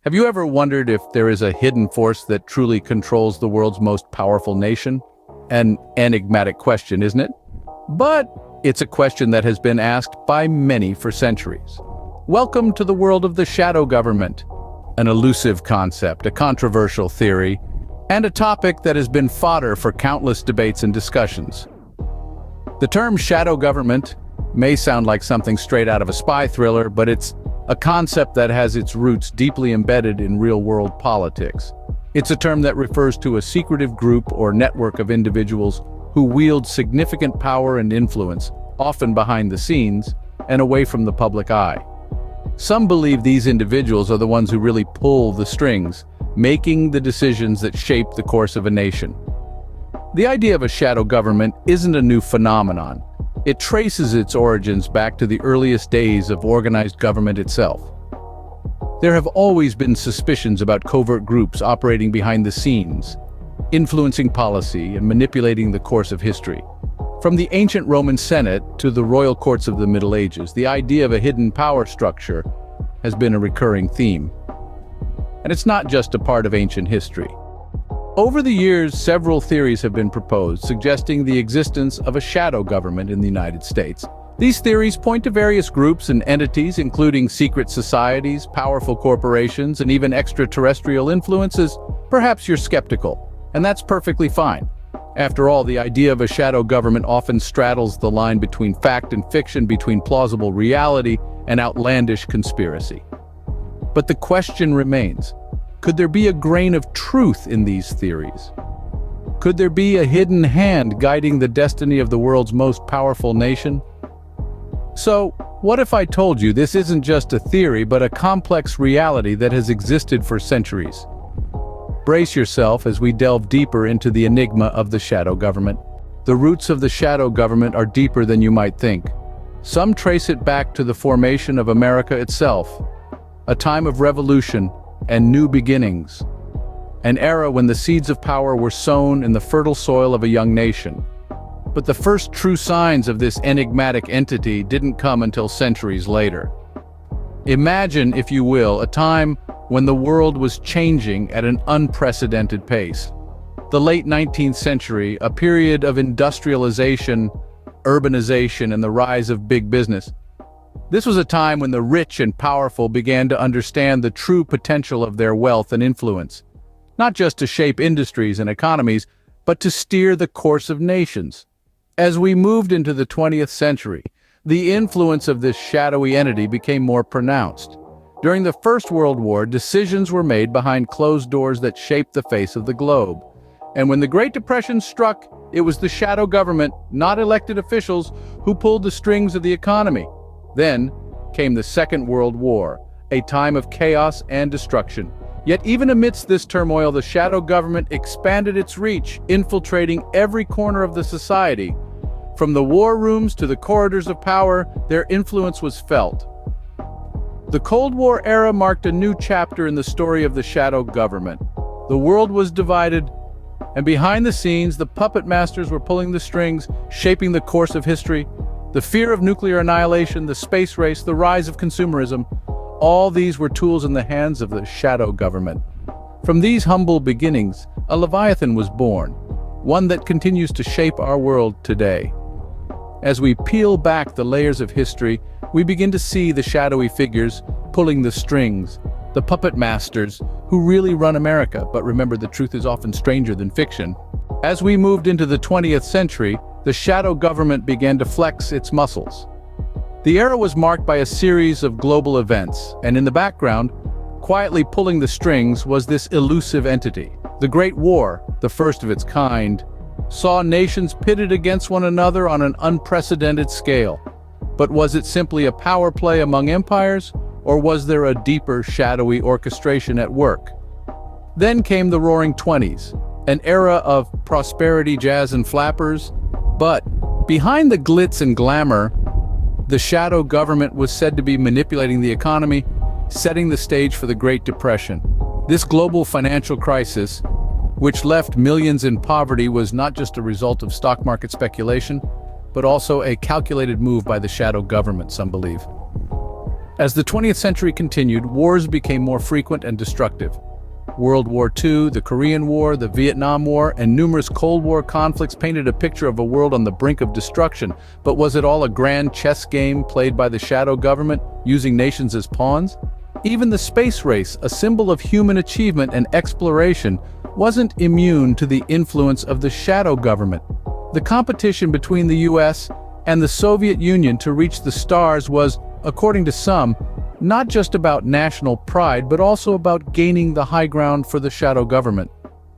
Have you ever wondered if there is a hidden force that truly controls the world's most powerful nation? An enigmatic question, isn't it? But it's a question that has been asked by many for centuries. Welcome to the world of the shadow government, an elusive concept, a controversial theory, and a topic that has been fodder for countless debates and discussions. The term shadow government may sound like something straight out of a spy thriller, but it's a concept that has its roots deeply embedded in real-world politics. It's a term that refers to a secretive group or network of individuals who wield significant power and influence, often behind the scenes and away from the public eye. Some believe these individuals are the ones who really pull the strings, making the decisions that shape the course of a nation. The idea of a shadow government isn't a new phenomenon. It traces its origins back to the earliest days of organized government itself. There have always been suspicions about covert groups operating behind the scenes, influencing policy and manipulating the course of history. From the ancient Roman Senate to the royal courts of the Middle Ages, the idea of a hidden power structure has been a recurring theme. And it's not just a part of ancient history. Over the years, several theories have been proposed suggesting the existence of a shadow government in the United States. These theories point to various groups and entities, including secret societies, powerful corporations, and even extraterrestrial influences. Perhaps you're skeptical, and that's perfectly fine. After all, the idea of a shadow government often straddles the line between fact and fiction, between plausible reality and outlandish conspiracy. But the question remains: could there be a grain of truth in these theories? Could there be a hidden hand guiding the destiny of the world's most powerful nation? So, what if I told you this isn't just a theory, but a complex reality that has existed for centuries? Brace yourself as we delve deeper into the enigma of the shadow government. The roots of the shadow government are deeper than you might think. Some trace it back to the formation of America itself, a time of revolution and new beginnings, an era when the seeds of power were sown in the fertile soil of a young nation. But the first true signs of this enigmatic entity didn't come until centuries later. Imagine, if you will, a time when the world was changing at an unprecedented pace. The late 19th century, a period of industrialization, urbanization, and the rise of big business. This was a time when the rich and powerful began to understand the true potential of their wealth and influence, not just to shape industries and economies, but to steer the course of nations. As we moved into the 20th century, the influence of this shadowy entity became more pronounced. During the First World War, decisions were made behind closed doors that shaped the face of the globe. And when the Great Depression struck, it was the shadow government, not elected officials, who pulled the strings of the economy. Then came the Second World War, a time of chaos and destruction. Yet even amidst this turmoil, the shadow government expanded its reach, infiltrating every corner of the society. From the war rooms to the corridors of power, their influence was felt. The Cold War era marked a new chapter in the story of the shadow government. The world was divided, and behind the scenes, the puppet masters were pulling the strings, shaping the course of history. The fear of nuclear annihilation, the space race, the rise of consumerism, all these were tools in the hands of the shadow government. From these humble beginnings, a Leviathan was born, one that continues to shape our world today. As we peel back the layers of history, we begin to see the shadowy figures pulling the strings, the puppet masters who really run America. But remember, the truth is often stranger than fiction. As we moved into the 20th century, the shadow government began to flex its muscles. The era was marked by a series of global events, and in the background, quietly pulling the strings, was this elusive entity. The Great War, the first of its kind, saw nations pitted against one another on an unprecedented scale. But was it simply a power play among empires, or was there a deeper, shadowy orchestration at work? Then came the Roaring Twenties, an era of prosperity, jazz, and flappers. But behind the glitz and glamour, the shadow government was said to be manipulating the economy, setting the stage for the Great Depression. This global financial crisis, which left millions in poverty, was not just a result of stock market speculation, but also a calculated move by the shadow government, some believe. As the 20th century continued, wars became more frequent and destructive. World War II, the Korean War, the Vietnam War, and numerous Cold War conflicts painted a picture of a world on the brink of destruction. But was it all a grand chess game played by the shadow government, using nations as pawns? Even the space race, a symbol of human achievement and exploration, wasn't immune to the influence of the shadow government. The competition between the US and the Soviet Union to reach the stars was, according to some, not just about national pride, but also about gaining the high ground for the shadow government.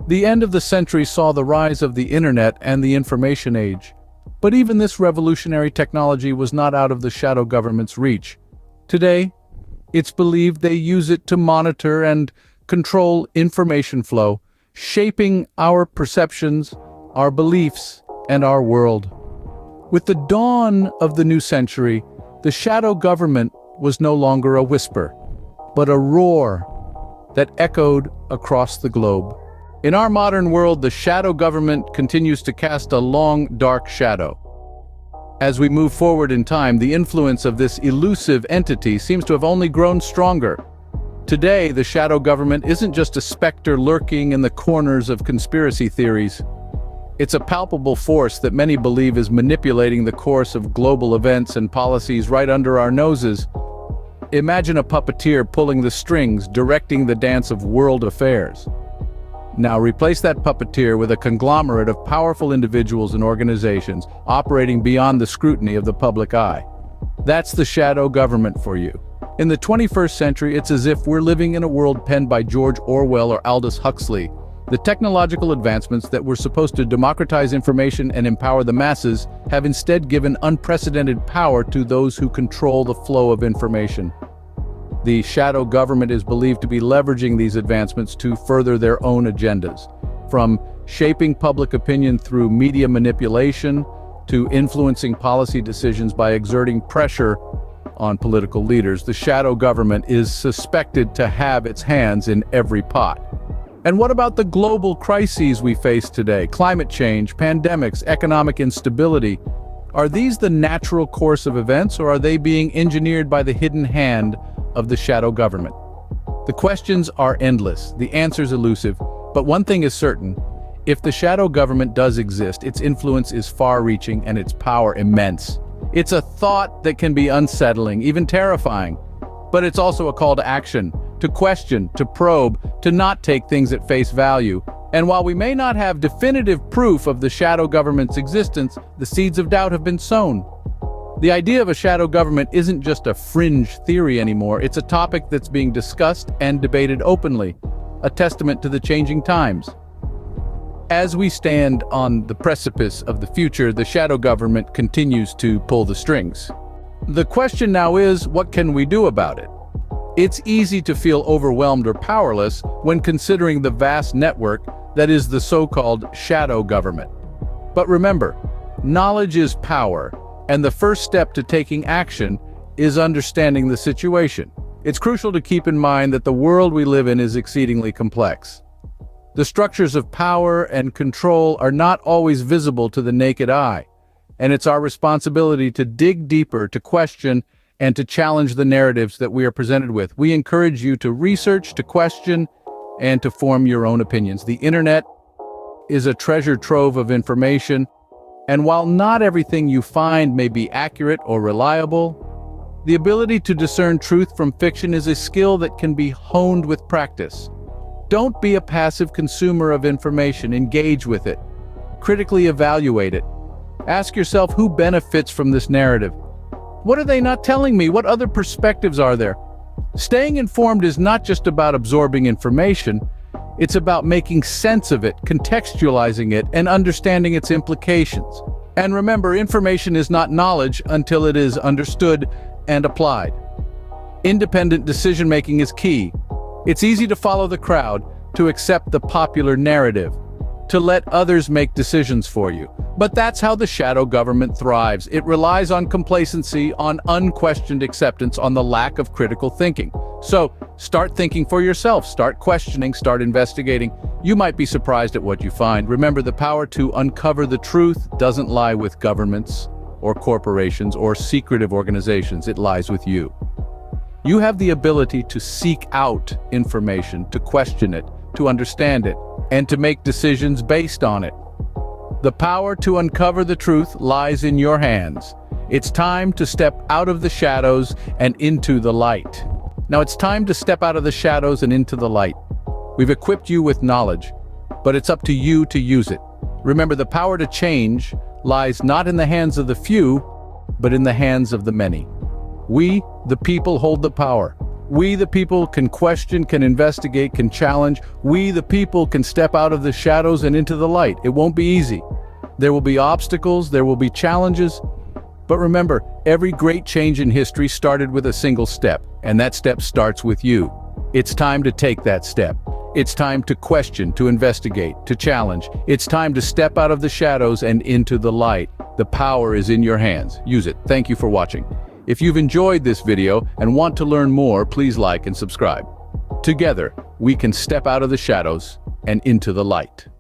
The end of the century saw the rise of the internet and the information age. But even this revolutionary technology was not out of the shadow government's reach. Today, it's believed they use it to monitor and control information flow, shaping our perceptions, our beliefs, and our world. With the dawn of the new century, the shadow government was no longer a whisper, but a roar that echoed across the globe. In our modern world, the shadow government continues to cast a long, dark shadow. As we move forward in time, the influence of this elusive entity seems to have only grown stronger. Today, the shadow government isn't just a specter lurking in the corners of conspiracy theories. It's a palpable force that many believe is manipulating the course of global events and policies right under our noses. Imagine a puppeteer pulling the strings, directing the dance of world affairs. Now replace that puppeteer with a conglomerate of powerful individuals and organizations operating beyond the scrutiny of the public eye. That's the shadow government for you. In the 21st century, it's as if we're living in a world penned by George Orwell or Aldous Huxley. The technological advancements that were supposed to democratize information and empower the masses have instead given unprecedented power to those who control the flow of information. The shadow government is believed to be leveraging these advancements to further their own agendas, from shaping public opinion through media manipulation to influencing policy decisions by exerting pressure on political leaders. The shadow government is suspected to have its hands in every pot. And what about the global crises we face today? Climate change, pandemics, economic instability. Are these the natural course of events, or are they being engineered by the hidden hand of the shadow government? The questions are endless, the answers elusive, but one thing is certain: if the shadow government does exist, its influence is far-reaching and its power immense. It's a thought that can be unsettling, even terrifying, but it's also a call to action, to question, to probe, to not take things at face value. And while we may not have definitive proof of the shadow government's existence, the seeds of doubt have been sown. The idea of a shadow government isn't just a fringe theory anymore, it's a topic that's being discussed and debated openly, a testament to the changing times. As we stand on the precipice of the future, the shadow government continues to pull the strings. The question now is, what can we do about it? It's easy to feel overwhelmed or powerless when considering the vast network that is the so-called shadow government. But remember, knowledge is power, and the first step to taking action is understanding the situation. It's crucial to keep in mind that the world we live in is exceedingly complex. The structures of power and control are not always visible to the naked eye, and it's our responsibility to dig deeper, to question, and to challenge the narratives that we are presented with. We encourage you to research, to question, and to form your own opinions. The internet is a treasure trove of information, and while not everything you find may be accurate or reliable, the ability to discern truth from fiction is a skill that can be honed with practice. Don't be a passive consumer of information. Engage with it. Critically evaluate it. Ask yourself, who benefits from this narrative? What are they not telling me? What other perspectives are there? Staying informed is not just about absorbing information, it's about making sense of it, contextualizing it, and understanding its implications. And remember, information is not knowledge until it is understood and applied. Independent decision-making is key. It's easy to follow the crowd, to accept the popular narrative, to let others make decisions for you. But that's how the shadow government thrives. It relies on complacency, on unquestioned acceptance, on the lack of critical thinking. So, start thinking for yourself, start questioning, start investigating. You might be surprised at what you find. Remember, the power to uncover the truth doesn't lie with governments or corporations or secretive organizations. It lies with you. You have the ability to seek out information, to question it, to understand it, and to make decisions based on it. The power to uncover the truth lies in your hands. It's time to step out of the shadows and into the light. Now it's time to step out of the shadows and into the light. We've equipped you with knowledge, but it's up to you to use it. Remember, the power to change lies not in the hands of the few, but in the hands of the many. We, the people, hold the power. We, the people, can question, can investigate, can challenge. We, the people, can step out of the shadows and into the light. It won't be easy. There will be obstacles, there will be challenges. But remember, every great change in history started with a single step, and that step starts with you. It's time to take that step. It's time to question, to investigate, to challenge. It's time to step out of the shadows and into the light. The power is in your hands. Use it. Thank you for watching. If you've enjoyed this video and want to learn more, please like and subscribe. Together, we can step out of the shadows and into the light.